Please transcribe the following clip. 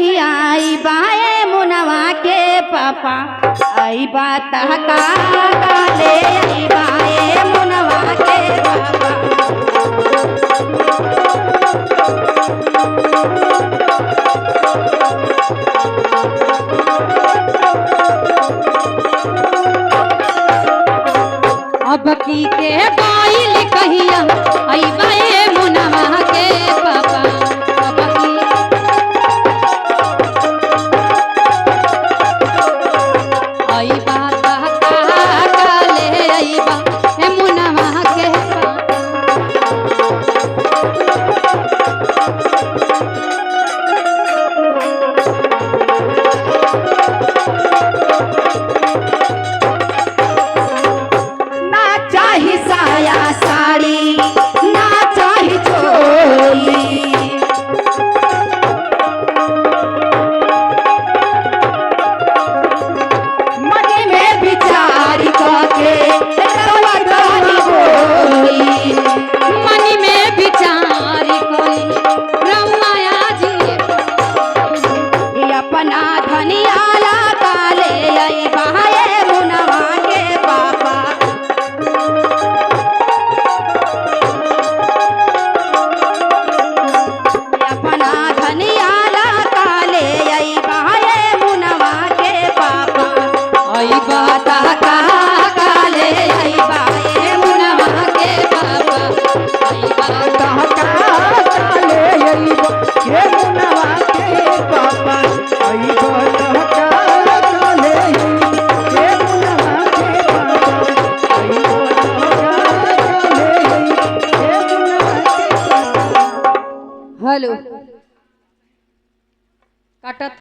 आई बाए मुनवा के पापा आई बात का ले आई बाए मुनवा के पापा। अब की के बाइल कहिया आई बाए मुनवा के पापा। आई बात का ले आई बा हे मुनवा के ना चाही साया साड़ी ना चाही चोली अपना धनियाला काले आई बाए मुनवा के पापा। अपना धनियाला काले आई बाए मुनवा के पापा। आई बात काले आई बाए मुनवा के पापा। आई बात काले आई बाए मुनवा के पापा। हेलो काटत